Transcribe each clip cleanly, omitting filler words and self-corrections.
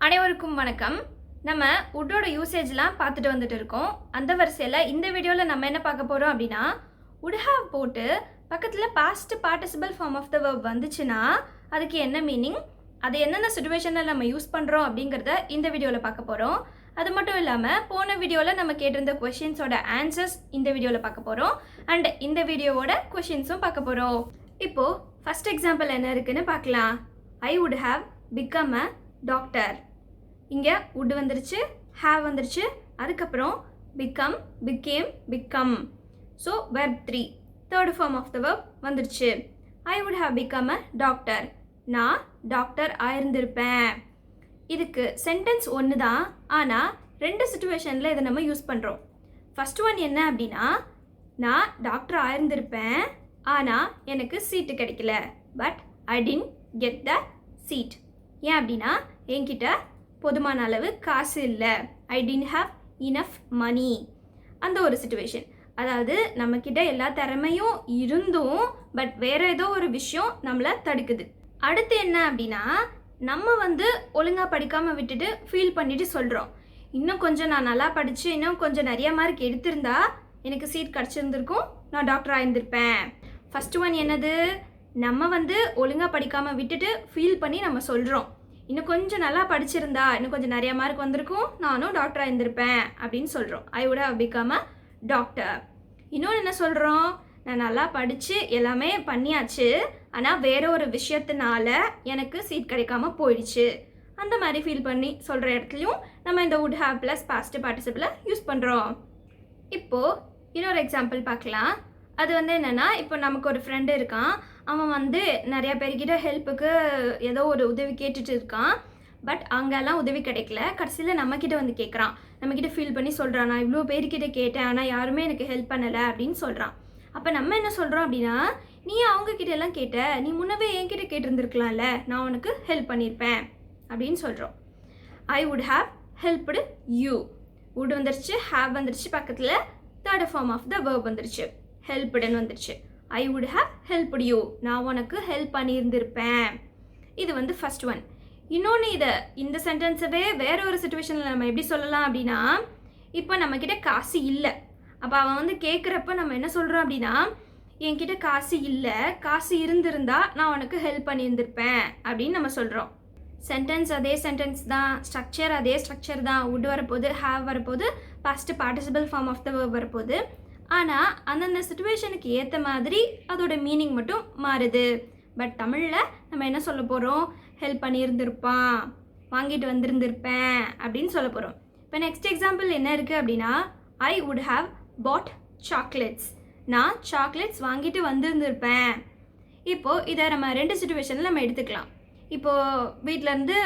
அனைவருக்கும் வணக்கம். நம்ம உட்டோட யூசேஜ்லாம் பார்த்துட்டு வந்துட்டு இருக்கோம். அந்த வரிசையில் இந்த வீடியோவில் நம்ம என்ன பார்க்க போகிறோம் அப்படின்னா, would have போட்டு பக்கத்தில் past participle form of the verb வந்துச்சுன்னா அதுக்கு என்ன மீனிங், அது என்னென்ன சுச்சுவேஷனில் நம்ம யூஸ் பண்ணுறோம் அப்படிங்கிறத இந்த வீடியோவில் பார்க்க போகிறோம். அது மட்டும் இல்லாமல் போன வீடியோவில் நம்ம கேட்டிருந்த கொஷின்ஸோட ஆன்சர்ஸ் இந்த வீடியோவில் பார்க்க போகிறோம். அண்ட் இந்த வீடியோவோட கொஷின்ஸும் பார்க்க போகிறோம். இப்போது ஃபஸ்ட் எக்ஸாம்பிள் என்ன இருக்குன்னு பார்க்கலாம். I would have become a doctor. இங்கே would வந்துருச்சு, have வந்துருச்சு, அதுக்கப்புறம் become, became, become. So verb 3 third form of the verb வந்துருச்சு. I would have become a doctor. நான் டாக்டர் ஆயிருந்திருப்பேன். இதுக்கு சென்டென்ஸ் ஒன்று தான், ஆனால் ரெண்டு சுச்சுவேஷனில் இதை நம்ம யூஸ் பண்ணுறோம். ஃபர்ஸ்ட் ஒன் என்ன அப்படின்னா, நான் டாக்டர் ஆயிருந்திருப்பேன், ஆனால் எனக்கு சீட்டு கிடைக்கல. But I didn't get the seat. ஏன் அப்படின்னா என்கிட்ட போதுமான அளவு காசு இல்லை. I didn't have enough money. அந்த ஒரு சுச்சுவேஷன். அதாவது நம்மக்கிட்ட எல்லா திறமையும் இருந்தும் பட் வேறு ஏதோ ஒரு விஷயம் நம்மளை தடுக்குது. அடுத்து என்ன அப்படின்னா, நம்ம ஒழுங்காக படிக்காமல் விட்டுட்டு ஃபீல் பண்ணிட்டு சொல்கிறோம், இன்னும் கொஞ்சம் நான் நல்லா படித்து இன்னும் கொஞ்சம் நிறைய மார்க் எடுத்திருந்தா எனக்கு சீட் கிடச்சிருந்துருக்கும், நான் டாக்டர் ஆயிருந்திருப்பேன். ஃபஸ்ட்டு ஒன் என்னது, நம்ம ஒழுங்காக படிக்காமல் விட்டுட்டு ஃபீல் பண்ணி நம்ம சொல்கிறோம், இன்னும் கொஞ்சம் நல்லா படிச்சிருந்தா இன்னும் கொஞ்சம் நிறைய மார்க் வந்திருக்கும், நானும் டாக்டராக இருந்திருப்பேன் அப்படின்னு சொல்கிறோம். I would have become a doctor. இன்னொன்று என்ன சொல்கிறோம், நான் நல்லா படித்து எல்லாமே பண்ணியாச்சு, ஆனால் வேற ஒரு விஷயத்தினால எனக்கு சீட் கிடைக்காம போயிடுச்சு. அந்த மாதிரி ஃபீல் பண்ணி சொல்கிற இடத்துலையும் நம்ம இந்த வுட் ஹாவ் ப்ளஸ் பாஸ்ட் பார்ட்டிசிபிளை யூஸ் பண்ணுறோம். இப்போது இன்னொரு எக்ஸாம்பிள் பார்க்கலாம். அது என்னென்னா, இப்போ நமக்கு ஒரு ஃப்ரெண்டு இருக்கான், அவன் நிறையா பேர்கிட்ட ஹெல்ப்புக்கு ஏதோ ஒரு உதவி கேட்டுட்டு இருக்கான். பட் அங்கெல்லாம் உதவி கிடைக்கல. கடைசியில் நம்மக்கிட்ட கேட்குறான், நம்மக்கிட்ட ஃபீல் பண்ணி சொல்கிறான், நான் இவ்வளோ பேர்கிட்ட கேட்டேன் ஆனால் யாருமே எனக்கு ஹெல்ப் பண்ணலை அப்படின்னு சொல்கிறான். அப்போ நம்ம என்ன சொல்கிறோம் அப்படின்னா, நீ அவங்கக்கிட்ட எல்லாம் கேட்ட, நீ முன்னவே என்கிட்ட கேட்டிருந்துருக்கலாம்ல, நான் உனக்கு ஹெல்ப் பண்ணியிருப்பேன் அப்படின்னு சொல்கிறோம். I would have helped you. Would வந்துருச்சு, ஹாவ் வந்துருச்சு, பக்கத்தில் third form of the verb வந்துருச்சு, ஹெல்ப்டுன்னு வந்துருச்சு. I would have helped you. நான் உனக்கு ஹெல்ப் பண்ணியிருந்திருப்பேன். இது ஃபர்ஸ்ட் ஒன். இன்னொன்று இந்த சென்டென்ஸவே வேற ஒரு சுச்சுவேஷனில் நம்ம எப்படி சொல்லலாம் அப்படின்னா, இப்போ நம்மக்கிட்ட காசு இல்லை. அப்போ அவன் கேட்குறப்ப நம்ம என்ன சொல்கிறோம் அப்படின்னா, என்கிட்ட காசு இல்லை, காசு இருந்திருந்தா நான் உனக்கு ஹெல்ப் பண்ணியிருந்திருப்பேன் அப்படின்னு நம்ம சொல்கிறோம். சென்டென்ஸ் அதே சென்டென்ஸ் தான், ஸ்ட்ரக்சர் அதே ஸ்ட்ரக்சர் தான். வுட் வரப்போது, ஹாவ் வரப்போது, past participle form of the verb வரப்போது. ஆனால் அந்தந்த சுச்சுவேஷனுக்கு ஏற்ற மாதிரி அதோட மீனிங் மட்டும் மாறுது. பட் தமிழில் நம்ம என்ன சொல்ல போகிறோம், ஹெல்ப் பண்ணியிருந்திருப்பான், வாங்கிட்டு வந்திருந்திருப்பேன் அப்படின்னு சொல்ல போகிறோம். இப்போ நெக்ஸ்ட் எக்ஸாம்பிள் என்ன இருக்குது அப்படின்னா, ஐ வுட் ஹாவ் பாட் சாக்லேட்ஸ். நான் சாக்லேட்ஸ் வாங்கிட்டு வந்திருந்திருப்பேன். இப்போது இதை நம்ம ரெண்டு சுச்சுவேஷனில் நம்ம எடுத்துக்கலாம். இப்போது வீட்டிலேருந்து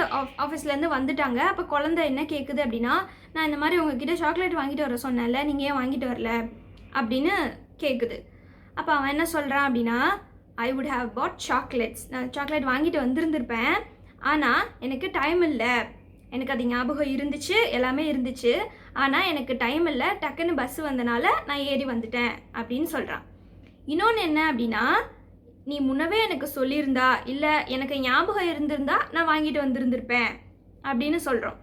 ஆஃபீஸ்லேருந்து வந்துட்டாங்க. அப்போ குழந்தை என்ன கேட்குது அப்படின்னா, நான் இந்த மாதிரி உங்ககிட்ட சாக்லேட் வாங்கிட்டு வர சொன்னேன்ல, நீங்கள் ஏன் வாங்கிட்டு வரல அப்படின்னு கேட்குது. அப்போ அவன் என்ன சொல்கிறான் அப்படின்னா, ஐ வுட் ஹாவ் பாட் சாக்லேட்ஸ். நான் சாக்லேட் வாங்கிட்டு வந்திருந்திருப்பேன், ஆனால் எனக்கு டைம் இல்லை. எனக்கு அது ஞாபகம் இருந்துச்சு, எல்லாமே இருந்துச்சு, ஆனால் எனக்கு டைம் இல்லை, டக்குன்னு பஸ் வந்தனால நான் ஏறி வந்துட்டேன் அப்படின்னு சொல்கிறான். இன்னொன்று என்ன அப்படின்னா, நீ முன்னவே எனக்கு சொல்லியிருந்தா, இல்லை எனக்கு ஞாபகம் இருந்திருந்தா நான் வாங்கிட்டு வந்திருந்திருப்பேன் அப்படின்னு சொல்கிறோம்.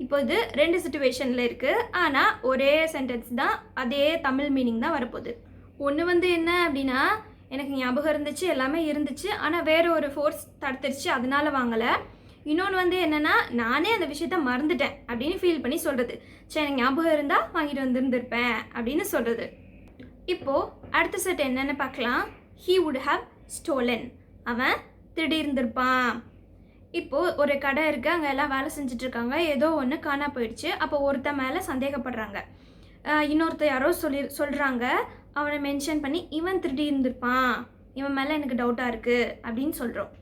இப்போ இது ரெண்டு சுச்சுவேஷனில் இருக்குது, ஆனால் ஒரே சென்டென்ஸ் தான், அதே தமிழ் மீனிங் தான் வரப்போகுது. ஒன்று என்ன அப்படின்னா, எனக்கு ஞாபகம் இருந்துச்சு, எல்லாமே இருந்துச்சு, ஆனால் வேறு ஒரு ஃபோர்ஸ் தடுத்துருச்சு, அதனால வாங்கலை. இன்னொன்று என்னென்னா, நானே அந்த விஷயத்த மறந்துட்டேன் அப்படின்னு ஃபீல் பண்ணி சொல்கிறது. சரி, எனக்கு ஞாபகம் இருந்தால் வாங்கிட்டு வந்திருந்திருப்பேன் அப்படின்னு சொல்கிறது. இப்போது அடுத்த செட் என்னென்னு பார்க்கலாம். He would have stolon. அவன் திருடியிருந்திருப்பான். இப்போது ஒரு கடை இருக்குது, அங்கே எல்லாம் வேலை செஞ்சிட்ருக்காங்க, ஏதோ ஒன்று காணா போயிடுச்சு. அப்போ ஒருத்தன் மேலே சந்தேகப்படுறாங்க. இன்னொருத்தர் யாரோ சொல்கிறாங்க, அவனை மென்ஷன் பண்ணி இவன் திருடி இருந்திருப்பான், இவன் மேலே எனக்கு டவுட்டாக இருக்குது அப்படின்னு சொல்கிறோம்.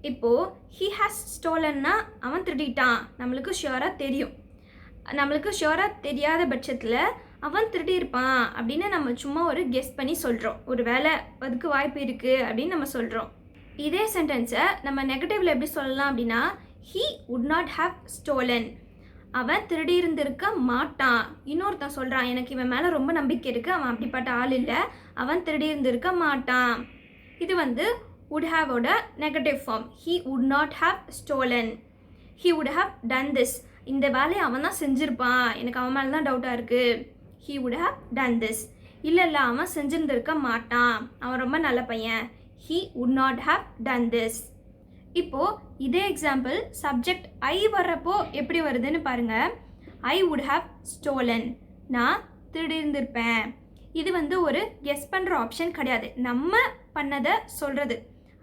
இப்போது ஹீ ஹாஸ் ஸ்டோலன்னா அவன் திருடிட்டான் நம்மளுக்கு ஷியோராக தெரியும். நம்மளுக்கு ஷியோராக தெரியாத பட்சத்தில் அவன் திருடியிருப்பான் அப்படின்னு நம்ம சும்மா ஒரு கெஸ் பண்ணி சொல்கிறோம், ஒரு வேலை அதுக்கு வாய்ப்பு இருக்குது அப்படின்னு நம்ம சொல்கிறோம். இதே சென்டென்ஸை நம்ம நெகட்டிவில் எப்படி சொல்லலாம் அப்படின்னா, he would not have stolon. அவன் திருடி இருந்திருக்க மாட்டான். இன்னொருத்தன் சொல்கிறான், எனக்கு இவன் மேலே ரொம்ப நம்பிக்கை இருக்குது, அவன் அப்படிப்பட்ட ஆள் இல்லை, அவன் திருடி இருந்திருக்க மாட்டான். இது would have ஓட negative form. He would not have stolen. he would have done this. இந்த வேலையை அவன் தான் செஞ்சிருப்பான், எனக்கு அவன் மேலே தான் டவுட்டாக இருக்குது. he would have done this. இல்லை அவன் செஞ்சிருந்திருக்க மாட்டான், அவன் ரொம்ப நல்ல பையன். he would not have done this. இப்போது இதே எக்ஸாம்பிள் சப்ஜெக்ட் ஐ வர்றப்போ எப்படி வருதுன்னு பாருங்கள். I would have stolen. நான் திருடிருந்திருப்பேன். இது வந்து ஒரு கெஸ் பண்ணுற ஆப்ஷன் கிடையாது, நம்ம பண்ணதை சொல்கிறது.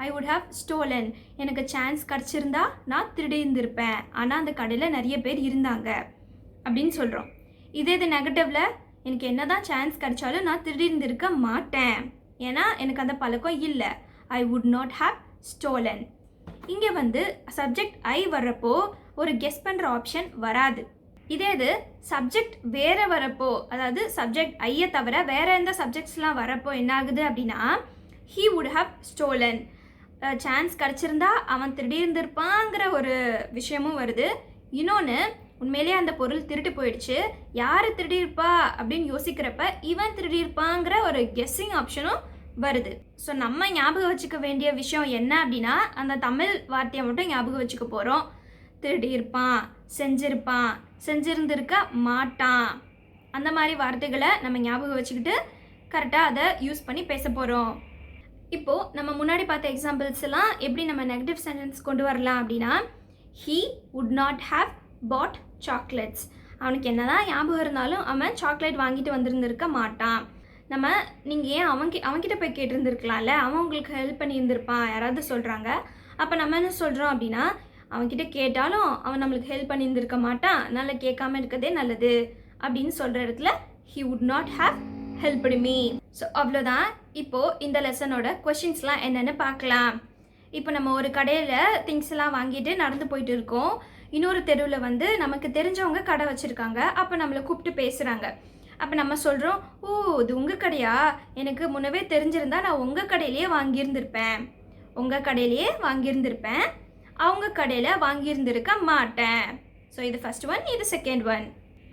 I would have stolen. எனக்கு சான்ஸ் கிடச்சிருந்தா நான் திருடிருந்திருப்பேன், ஆனால் அந்த கடையில் நிறைய பேர் இருந்தாங்க அப்படின்னு சொல்கிறோம். இதே இது நெகட்டிவில், எனக்கு என்ன தான் சான்ஸ் கிடைச்சாலும் நான் திருடிருந்திருக்க மாட்டேன், ஏன்னா எனக்கு அந்த பழக்கம் இல்லை. I would not have stolen. இங்கே வந்து சப்ஜெக்ட் ஐ வர்றப்போ ஒரு கெஸ் பண்ணுற ஆப்ஷன் வராது. இதே இது சப்ஜெக்ட் வேறு வரப்போ, அதாவது சப்ஜெக்ட் ஐயை தவிர வேறு எந்த சப்ஜெக்ட்ஸ்லாம் வரப்போ என்ன ஆகுது அப்படின்னா he would have stolen. Chance கிடச்சிருந்தா அவன் திருடியிருந்திருப்பாங்கிற ஒரு விஷயமும் வருது. இன்னொன்று, உண்மையிலேயே அந்த பொருள் திருட்டு போயிடுச்சு, யார் திருடியிருப்பா அப்படின்னு யோசிக்கிறப்ப இவன் திருடியிருப்பாங்கிற ஒரு கெஸ்ஸிங் ஆப்ஷனும் வருது. ஸோ நம்ம ஞாபகம் வச்சுக்க வேண்டிய விஷயம் என்ன அப்படின்னா அந்த தமிழ் வார்த்தையை மட்டும் ஞாபகம் வச்சுக்க போகிறோம். திருடியிருப்பான், செஞ்சிருப்பான், செஞ்சிருந்திருக்க மாட்டான், அந்த மாதிரி வார்த்தைகளை நம்ம ஞாபகம் வச்சுக்கிட்டு கரெக்டாக அதை யூஸ் பண்ணி பேச போகிறோம். இப்போது நம்ம முன்னாடி பார்த்த எக்ஸாம்பிள்ஸ் எல்லாம் எப்படி நம்ம நெகட்டிவ் சென்டென்ஸ் கொண்டு வரலாம் அப்படின்னா he would not have bought chocolates. அவனுக்கு என்ன தான் ஞாபகம் இருந்தாலும் அவன் சாக்லேட் வாங்கிட்டு வந்திருந்திருக்க மாட்டான். நம்ம நீங்கள் ஏன் அவன்கிட்ட போய் கேட்டிருந்துருக்கலாம்ல, அவன் உங்களுக்கு ஹெல்ப் பண்ணியிருந்திருப்பான் யாராவது சொல்கிறாங்க. அப்போ நம்ம என்ன சொல்கிறோம் அப்படின்னா அவன்கிட்ட கேட்டாலும் அவன் நம்மளுக்கு ஹெல்ப் பண்ணியிருந்திருக்க மாட்டான், அதனால் கேட்காம இருக்கிறதே நல்லது அப்படின்னு சொல்கிற இடத்துல he would not have helped me. So அவ்வளோதான். இப்போது இந்த லெசனோட கொஷின்ஸ்லாம் என்னென்னு பார்க்கலாம். இப்போ நம்ம ஒரு கடையில் திங்ஸ் எல்லாம் வாங்கிட்டு நடந்து போயிட்டு இருக்கோம். இன்னொரு தெருவில் வந்து நமக்கு தெரிஞ்சவங்க கடை வச்சுருக்காங்க. அப்போ நம்மளை கூப்பிட்டு பேசுகிறாங்க. அப்போ நம்ம சொல்கிறோம், ஓ இது உங்கள் கடையா, எனக்கு முன்னவே தெரிஞ்சிருந்தா நான் உங்கள் கடையிலேயே வாங்கியிருந்திருப்பேன், அவங்க கடையில் வாங்கியிருந்திருக்க மாட்டேன். ஸோ இது ஃபர்ஸ்ட் ஒன், இது செகண்ட் ஒன்.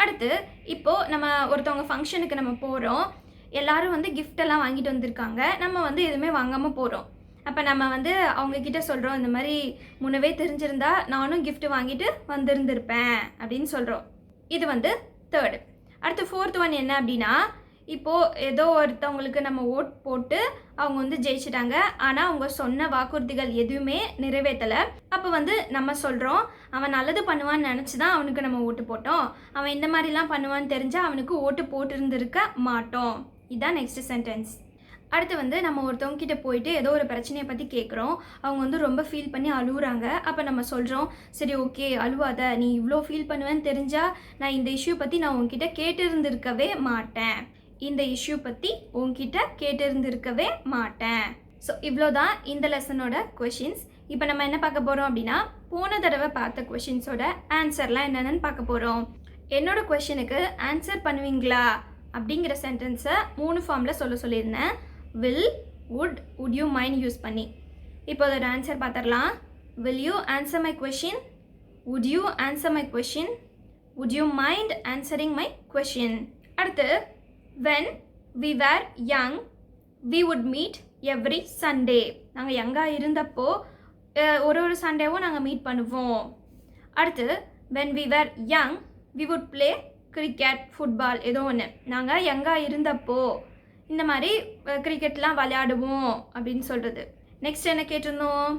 அடுத்து இப்போது நம்ம ஒருத்தவங்க ஃபங்க்ஷனுக்கு நம்ம போகிறோம், எல்லோரும் வந்து கிஃப்டெல்லாம் வாங்கிட்டு வந்திருக்காங்க, நம்ம வந்து எதுவுமே வாங்காமல் போகிறோம். அப்போ நம்ம வந்து அவங்கக்கிட்ட சொல்கிறோம், இந்த மாதிரி முன்னவே தெரிஞ்சிருந்தா நானும் கிஃப்ட் வாங்கிட்டு வந்திருந்திருப்பேன் அப்படின்னு சொல்கிறோம். இது வந்து தேர்டு. அடுத்து ஃபோர்த் ஒன் என்ன அப்படின்னா, இப்போது ஏதோ ஒருத்தவங்களுக்கு நம்ம ஓட் போட்டு அவங்க வந்து ஜெயிச்சிட்டாங்க, ஆனால் அவங்க சொன்ன வாக்குறுதிகள் எதுவுமே நிறைவேற்றலை. அப்போ வந்து நம்ம சொல்கிறோம், அவன் நல்லது பண்ணுவான்னு நினச்சி தான் அவனுக்கு நம்ம ஓட்டு போட்டோம், அவன் இந்த மாதிரிலாம் பண்ணுவான்னு தெரிஞ்சால் அவனுக்கு ஓட்டு போட்டிருந்திருக்க மாட்டோம். இதுதான் நெக்ஸ்ட் சென்டென்ஸ். அடுத்து வந்து நம்ம ஒருத்தவங்க கிட்ட போயிட்டு ஏதோ ஒரு பிரச்சனையை பற்றி கேட்குறோம், அவங்க வந்து ரொம்ப ஃபீல் பண்ணி அழுகுறாங்க. அப்போ நம்ம சொல்கிறோம், சரி ஓகே அழுவாத, நீ இவ்வளோ ஃபீல் பண்ணுவேன்னு தெரிஞ்சால் நான் இந்த இஷ்யூ பற்றி நான் உங்ககிட்ட கேட்டிருந்திருக்கவே மாட்டேன். ஸோ இவ்வளோதான் இந்த லெசனோட கொஷின்ஸ். இப்போ நம்ம என்ன பார்க்க போகிறோம் அப்படின்னா போன தடவை பார்த்த கொஷின்ஸோட ஆன்சர்லாம் என்னென்னு பார்க்க போகிறோம். என்னோட கொஷினுக்கு ஆன்சர் பண்ணுவீங்களா அப்படிங்கிற சென்டென்ஸை 3 ஃபார்மில் சொல்லியிருந்தேன். will, would you mind use பண்ணி. இப்போ அதோட ஆன்சர் பார்த்துடலாம். will you answer my question, would you answer my question, would you mind answering my question. அடுத்து when we were young we would meet every Sunday. நாங்கள் யங்காக இருந்தப்போ ஒரு சண்டேவும் நாங்கள் meet பண்ணுவோம். அடுத்து when we were young we would play cricket, football, ஏதோ ஒன்று. நாங்கள் யங்காக இருந்தப்போ இந்த மாதிரி கிரிக்கெட்லாம் விளையாடுவோம் அப்படின்னு சொல்கிறது. நெக்ஸ்ட் என்ன கேட்டிருந்தோம்,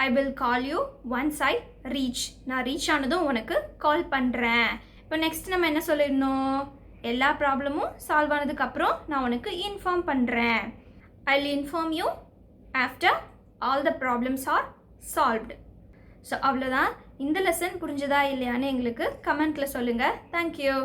I will call you once I reach. நான் ரீச் ஆனதும் உனக்கு கால் பண்ணுறேன். இப்போ நெக்ஸ்ட் நம்ம என்ன சொல்லியிருந்தோம், எல்லா ப்ராப்ளமும் சால்வ் ஆனதுக்கப்புறம் நான் உனக்கு இன்ஃபார்ம் பண்ணுறேன். I will inform you after all the problems are solved. So அவ்வளோதான். இந்த லெசன் புரிஞ்சுதா இல்லையான்னு எங்களுக்கு கமெண்ட்டில் சொல்லுங்கள். தேங்க்யூ.